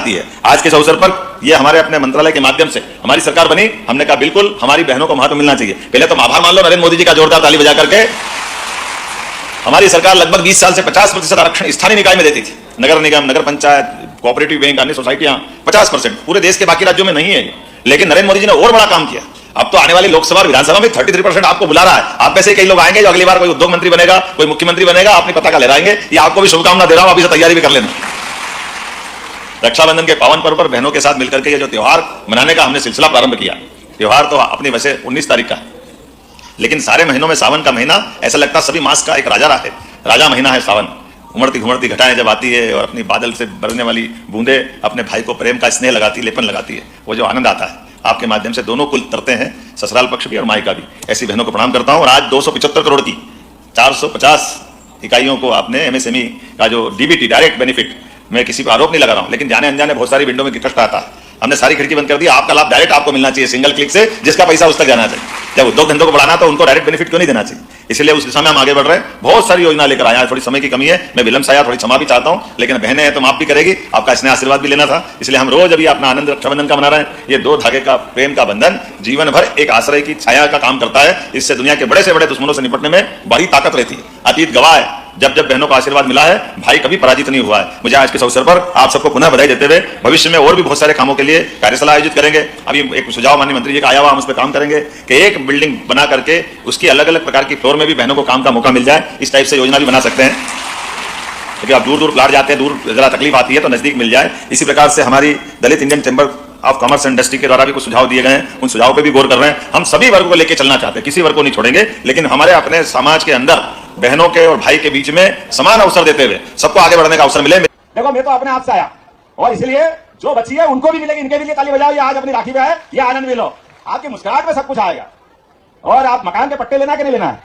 चाहती है। आज के इस अवसर पर ये हमारे अपने मंत्रालय के माध्यम से हमारी सरकार बनी, हमने कहा बिल्कुल हमारी बहनों को महत्व मिलना चाहिए। पहले तो आभार मान लो नरेंद्र मोदी जी का, जोरदार ताली बजा करके। हमारी सरकार लगभग 20 साल से 50% आरक्षण स्थानीय निकाय में देती थी, नगर निगम, नगर पंचायत, कोऑपरेटिव बैंक, अन्य सोसाइटियां 50%, पूरे देश के बाकी राज्यों में नहीं है। लेकिन नरेंद्र मोदी जी ने और बड़ा काम किया। अब तो आने वाली लोकसभा और विधानसभा में 33% आपको बुला रहा है। आप में से कई लोग आएंगे जो अगली बार कोई उद्योग मंत्री बनेगा, कोई मुख्यमंत्री बनेगा, अपनी पताका लहराएंगे। ये आपको भी शुभकामना दे रहा हूं, अभी से तैयारी भी कर लेना। रक्षाबंधन के पावन पर्व पर बहनों के साथ मिलकर के ये जो त्योहार मनाने का हमने सिलसिला प्रारंभ किया। त्योहार तो अपनी वैसे 19 तारीख का है, लेकिन सारे महीनों में सावन का महीना ऐसा लगता सभी मास का एक राजा महीना है सावन। उमड़ती घुमड़ती घटाएं जब आती है और अपनी बादल से बरसने वाली बूंदे अपने भाई को प्रेम का स्नेह लगाती, लेपन लगाती है, वो जो आनंद आता है आपके माध्यम से दोनों कुल तरते हैं, ससुराल पक्ष भी और मायका भी। ऐसी बहनों को प्रणाम करता हूं। और आज 275 करोड़ की 450 इकाइयों को आपने एमएसएमई का जो डीबीटी डायरेक्ट बेनिफिट, मैं किसी पर आरोप नहीं लगा रहा हूं, लेकिन जाने अनजाने बहुत सारी विंडो में कष्ट आता है। हमने सारी खिड़की बंद कर दी। आपका लाभ डायरेक्ट आपको मिलना चाहिए, सिंगल क्लिक से, जिसका पैसा उस तक जाना चाहिए। जब उद्योग धंधों को बढ़ाना तो उनको डायरेक्ट बेनिफिट क्यों नहीं देना चाहिए? इसलिए उस दिशा में हम आगे बढ़ रहे हैं। बहुत सारी योजना लेकर आया है, थोड़ी समय की कमी है, मैं विलंब से आया, थोड़ी क्षमा भी चाहता हूं, लेकिन बहनें हैं तो माफ भी करेगी। आपका स्नेह आशीर्वाद भी लेना था, इसलिए हम रोज अभी अपना आनंद रक्षाबंधन का मना रहे हैं। ये दो धागे का प्रेम का बंधन जीवन भर एक आश्रय की छाया का काम करता है। इससे दुनिया के बड़े से बड़े दुश्मनों से निपटने में बड़ी ताकत रहती है। अतीत गवाह है, जब जब बहनों का आशीर्वाद मिला है, भाई कभी पराजित नहीं हुआ है। मुझे आज के इस अवसर पर आप सबको पुनः बधाई देते हुए भविष्य में और भी बहुत सारे कामों के लिए कार्यशाला आयोजित करेंगे। अभी एक सुझाव माननीय मंत्री जी का आया हुआ, हम उस पर काम करेंगे कि एक बिल्डिंग बना करके उसकी अलग अलग प्रकार की फ्लोर में भी बहनों को काम का मौका मिल जाए। इस टाइप से योजना भी बना सकते हैं, क्योंकि आप दूर दूर प्लाट जाते हैं, दूर जरा तकलीफ आती है, तो नजदीक मिल जाए। इसी प्रकार से हमारी दलित Indian chamber of commerce and industry के द्वारा भी कुछ सुझाव दिए गए हैं, उन सुझावों पे भी गौर कर रहे हैं। हम सभी वर्गों को लेकर चलना चाहते हैं, किसी वर्ग को नहीं छोड़ेंगे, लेकिन हमारे अपने समाज के अंदर बहनों के और भाई के बीच में समान अवसर देते हुए सबको आगे बढ़ने का अवसर मिले। देखो मैं तो अपने आप से आया और इसलिए जो बच्ची है उनको भी मिलेगी, इनके भी लिए ताली बजाओ। ये आज अपनी राखी पे है, ये आनंद भी लो। आपकी मुस्कुराहट में सब कुछ आएगा। और आप मकान के पट्टे लेना कि नहीं लेना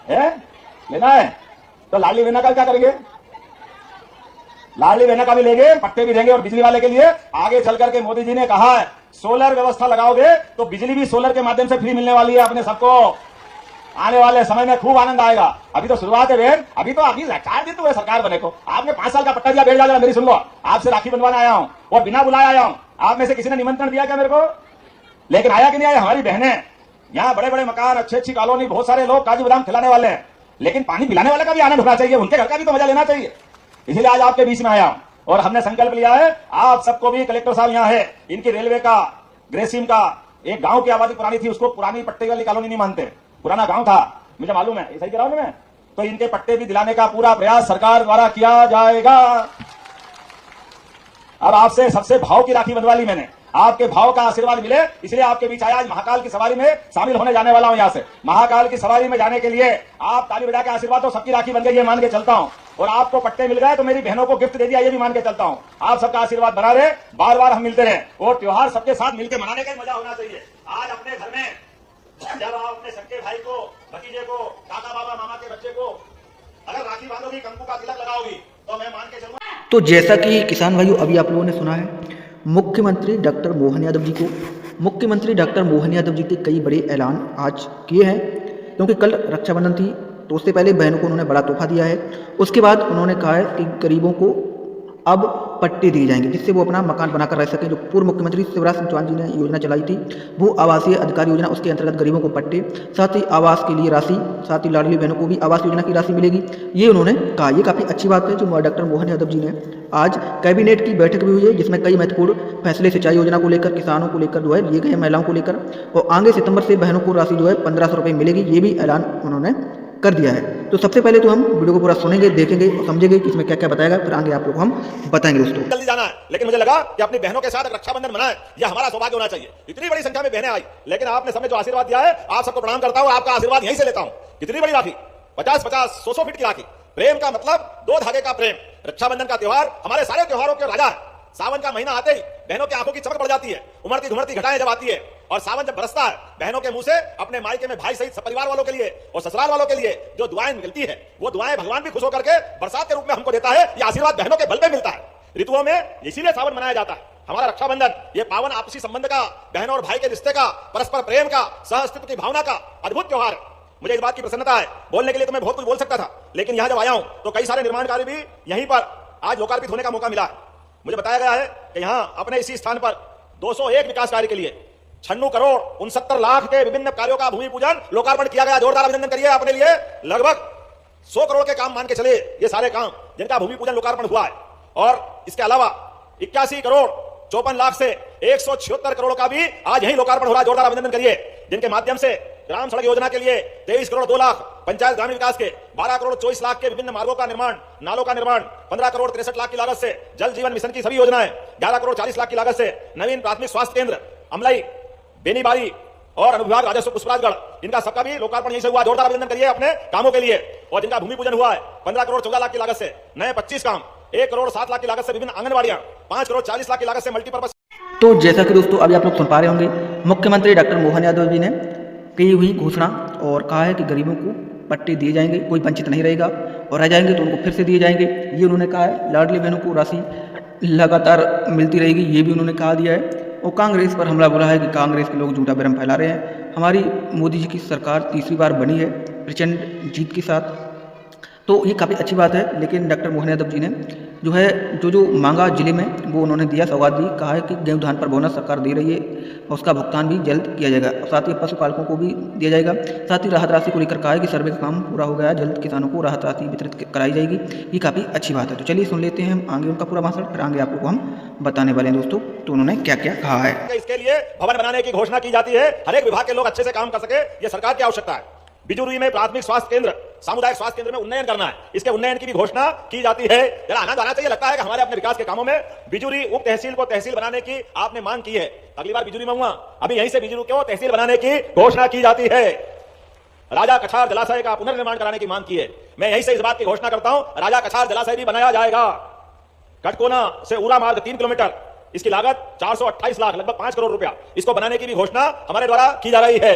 है? लेना है तो लाडली बहना का क्या करेंगे? लाडली बहना का भी लेंगे, पट्टे भी देंगे। और बिजली वाले के लिए आगे चल करके मोदी जी ने कहा है सोलर व्यवस्था लगाओगे तो बिजली भी सोलर के माध्यम से फ्री मिलने वाली है अपने सबको। आने वाले समय में खूब आनंद आएगा। अभी तो शुरुआत है बहन, अभी 4 दिन तो है सरकार बने को। आपने 5 साल का पट्टा दिया, बैठ जाओ, मेरी सुन लो। आपसे राखी बंधवाने आया हूं और बिना बुलाया आया हूं। आप में से किसी ने निमंत्रण दिया क्या मेरे को? लेकिन आया कि नहीं आया? हमारी बहनें यहाँ बड़े बड़े मकान, अच्छी कॉलोनी, बहुत सारे लोग काजू बादाम खिलाने वाले हैं, लेकिन पानी पिलाने वाले का भी आनंद होना चाहिए, उनके घर का भी तो मजा लेना चाहिए। इसलिए आज आपके बीच में आया हूं और हमने संकल्प लिया है आप सबको भी। कलेक्टर साहब यहाँ है, इनकी रेलवे का, ग्रेसिम का एक गांव की आबादी पुरानी थी, उसको पुरानी पट्टे वाली कॉलोनी नहीं मानते, पुराना गांव था, मुझे मालूम है, सही कह रहा हूं मैं? तो इनके पट्टे भी दिलाने का पूरा प्रयास सरकार द्वारा किया जाएगा। अब आपसे सबसे भाव की राखी बंधवा ली मैंने, आपके भाव का आशीर्वाद मिले, इसलिए आपके बीच आया। आज महाकाल की सवारी में शामिल होने जाने वाला हूं। यहां से महाकाल की सवारी में जाने के लिए आप ताली बजा के आशीर्वाद तो सबकी राखी बन गई, ये मान के चलता हूं। और आपको पट्टे मिल गए तो मेरी बहनों को गिफ्ट दे दिया, ये भी मान के चलता हूं। आप सबका आशीर्वाद बना रहे, बार बार हम मिलते रहे और त्योहार सबके साथ मिलकर मनाने का मजा होना चाहिए। आज अपने घर में जब आप अपने सबके भाई को, भतीजे को, काका बाबा मामा के बच्चे को अगर राखी बांधोगी, कंकु का तिलक लगाओगी, तो मैं मान के चलूंगा। तो जैसा कि किसान भाइयों अभी आप लोगों ने सुना है, मुख्यमंत्री डॉक्टर मोहन यादव जी के कई बड़े ऐलान आज किए हैं। क्योंकि कल रक्षाबंधन थी तो उससे पहले बहनों को उन्होंने बड़ा तोहफा दिया है। उसके बाद उन्होंने कहा है कि गरीबों को अब पट्टे दिए जाएंगे जिससे वो अपना मकान बनाकर रह सकें। जो पूर्व मुख्यमंत्री शिवराज सिंह चौहान जी ने योजना चलाई थी, वो आवासीय अधिकार योजना, उसके अंतर्गत गरीबों को पट्टे, साथ ही आवास के लिए राशि, साथ ही लाडली बहनों को भी आवास योजना की राशि मिलेगी, ये उन्होंने कहा। ये काफ़ी अच्छी बात है जो डॉक्टर मोहन यादव जी ने आज कैबिनेट की बैठक भी हुई है, जिसमें कई महत्वपूर्ण फैसले सिंचाई योजना को लेकर, किसानों को लेकर जो है लिए गए, महिलाओं को लेकर, और आगे सितंबर से बहनों को राशि जो है 1500 रुपये मिलेगी, ये भी ऐलान उन्होंने कर दिया है। तो सबसे पहले तो हम वीडियो को पूरा सुनेंगे, देखेंगे और समझेंगे कि इसमें क्या क्या बताएगा, फिर आगे आप लोग हम बताएंगे दोस्तों। जल्दी जाना है, लेकिन मुझे लगा कि अपनी बहनों के साथ रक्षाबंधन मनाएं, यह हमारा सौभाग्य होना चाहिए। इतनी बड़ी संख्या में बहनें आई, लेकिन आपने समय जो आशीर्वाद दिया है, आप सबको प्रणाम करता हूं, आपका आशीर्वाद यहीं से लेता हूं। कितनी बड़ी राखी, 50-50, 100-100 फीट की राखी। प्रेम का मतलब दो धागे का प्रेम। रक्षाबंधन का त्योहार हमारे सारे त्योहारों के राजा है। सावन का महीना आते ही बहनों की आंखों की चमक बढ़ जाती है, उमड़ती घुमड़ती घटाएं जब आती है, और सावन जब बरसता है, बहनों के मुंह से अपने मायके में भाई सहित परिवार वालों के लिए और ससुराल वालों के लिए जो दुआएं मिलती है, वो दुआएं भगवान भी खुश होकर के बरसात के रूप में हमको देता है। ये आशीर्वाद बहनों के बल पे मिलता है। ऋतुओं में इसीलिए सावन मनाया जाता है। हमारा रक्षाबंधन ये पावन आपसी संबंध का, बहनों और भाई के रिश्ते का, परस्पर प्रेम का, सह अस्तित्व की भावना का अद्भुत त्योहार। मुझे इस बात की प्रसन्नता है, बोलने के लिए तो मैं बहुत कुछ बोल सकता था, लेकिन यहां जब आया हूं तो कई सारे निर्माण कार्य भी यहीं पर आज लोकार्पित होने का मौका मिला है। मुझे बताया गया है कि यहां अपने इसी स्थान पर 201 विकास कार्य के लिए 96 करोड़ 69 लाख के विभिन्न कार्यों का भूमि पूजन लोकार्पण किया गया। जोरदार अभिनंदन करिए अपने लिए। लगभग 100 करोड़ के काम मान के चले ये सारे काम जिनका भूमि पूजन लोकार्पण हुआ है। और इसके अलावा 81 करोड़ 54 लाख से 176 करोड़ का भी आज यही लोकार्पण हो रहा है। जोरदार अभिनंदन करिए। जिनके माध्यम से ग्राम सड़क योजना के लिए 23 करोड़ 2 लाख, पंचायत ग्रामीण विकास के 12 करोड़ 24 लाख के विभिन्न मार्गों का निर्माण, नालों का निर्माण, 15 करोड़ 63 लाख की लागत से जल जीवन मिशन की सभी योजनाएं, 11 करोड़ 40 लाख की लागत से नवीन प्राथमिक स्वास्थ्य केंद्र अमलाई, बेनीबारी और अनुविभाग राजस्व पुष्पराजगढ़, इनका सबका भी लोकार्पण यहीं से हुआ। जोरदार अभिनंदन करिए अपने कामों के लिए। और जिनका भूमि पूजन हुआ है 15 करोड़ 14 लाख की लागत से नए 25 काम, 1 करोड़ 7 लाख की लागत से विभिन्न आंगनबाड़ियां, 5 करोड़ 40 लाख की लागत से मल्टीपर्पज। तो जैसा कि दोस्तों अभी आप लोग सुन पा रहे होंगे, मुख्यमंत्री डॉक्टर मोहन यादव जी ने की हुई घोषणा और कहा है कि गरीबों को पट्टे दिए जाएंगे, कोई वंचित नहीं रहेगा, और रह जाएंगे तो उनको फिर से दिए जाएंगे, ये उन्होंने कहा है। लाडली बहनों को राशि लगातार मिलती रहेगी, ये भी उन्होंने कहा दिया है। और कांग्रेस पर हमला बोला है कि कांग्रेस के लोग झूठा भ्रम फैला रहे हैं। हमारी मोदी जी की सरकार तीसरी बार बनी है प्रचंड जीत के साथ, तो ये काफ़ी अच्छी बात है। लेकिन डॉक्टर मोहन यादव जी ने जो है जो मांगा जिले में वो उन्होंने दिया, सौगात दी। कहा है कि गेहूं धान पर बोनस सरकार दे रही है और उसका भुगतान भी जल्द किया जाएगा, और साथ ही पशुपालकों को भी दिया जाएगा। साथ ही राहत राशि को लेकर कहा है कि सर्वे का काम पूरा हो गया है, जल्द किसानों को राहत राशि वितरित कराई जाएगी। ये काफ़ी अच्छी बात है। तो चलिए सुन लेते हैं हम आगे उनका पूरा भाषण, फिर आगे आपको हम बताने वाले हैं दोस्तों तो उन्होंने क्या क्या कहा है। इसके लिए भवन बनाने की घोषणा की जाती है। हर एक विभाग के लोग अच्छे से काम कर सके, ये सरकार की आवश्यकता है। बिजुरी में प्राथमिक स्वास्थ्य केंद्र, सामुदायिक स्वास्थ्य केंद्र में उन्नयन करना है, इसके उन्नयन की भी घोषणा की जाती है। जरा आनंद आना चाहिए। लगता है कि हमारे अपने विकास के कामों में बिजुरी उप तहसील को तहसील बनाने की आपने मांग की है। अगली बार बिजुरी में हुआ, अभी यहीं से बिजुरी को तहसील बनाने की घोषणा की जाती है। राजा कछार जलाशय का पुनर्निर्माण कराने की मांग की है। मैं यहीं से इस बात की घोषणा करता हूं, राजा कछार जलाशय भी बनाया जाएगा। कटकोना से उरा मार्ग 3 किलोमीटर, इसकी लागत 428 लाख, लगभग 5 करोड़ रुपया, इसको बनाने की भी घोषणा हमारे द्वारा की जा रही है।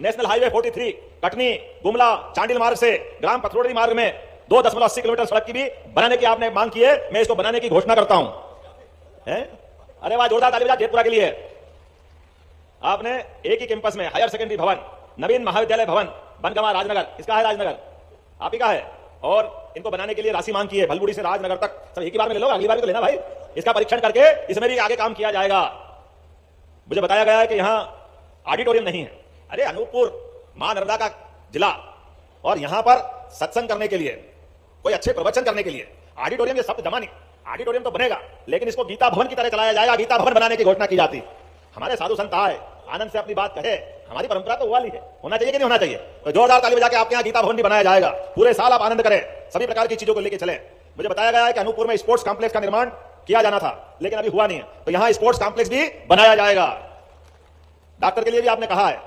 नेशनल हाईवे 43 कटनी गुमला चांडिल मार्ग से ग्राम पथरोड़ी मार्ग में 2.80 किलोमीटर सड़क की भी बनाने की आपने मांग की है। मैं इसको बनाने की घोषणा करता हूं। अरे वाह, जोरदार ताली बजा जेतपुरा के लिए। आपने एक ही कैंपस में हायर सेकेंडरी भवन, नवीन महाविद्यालय भवन बनगांव राजनगर, इसका है राजनगर, आप ही का है, और इनको बनाने के लिए राशि मांग की है। भलबुड़ी से राजनगर तक सब एक ही बार में ले लो, अगली बार भी तो लेना भाई। इसका परीक्षण करके इसमें भी आगे काम किया जाएगा। मुझे बताया गया है कि यहां ऑडिटोरियम नहीं है। अरे अनूपपुर मां नर्मदा का जिला, और यहां पर सत्संग करने के लिए, कोई अच्छे प्रवचन करने के लिए ऑडिटोरियम, ये शब्द जमा नहीं। ऑडिटोरियम तो बनेगा, लेकिन इसको गीता भवन की तरह चलाया जाएगा। गीता भवन बनाने की घोषणा की जाती। हमारे साधु संत आए, आनंद से अपनी बात कहे, हमारी परंपरा तो वाली है, होना चाहिए कि नहीं होना चाहिए। तो जोरदार ताली बजा के आपके यहाँ गीता भवन भी बनाया जाएगा। पूरे साल आप आनंद करें, सभी प्रकार की चीजों को लेकर चलें। मुझे बताया गया है कि अनूपपुर में स्पोर्ट्स कॉम्प्लेक्स का निर्माण किया जाना था, लेकिन अभी हुआ नहीं है, तो यहां स्पोर्ट्स कॉम्प्लेक्स भी बनाया जाएगा। डॉक्टर के लिए भी आपने कहा है,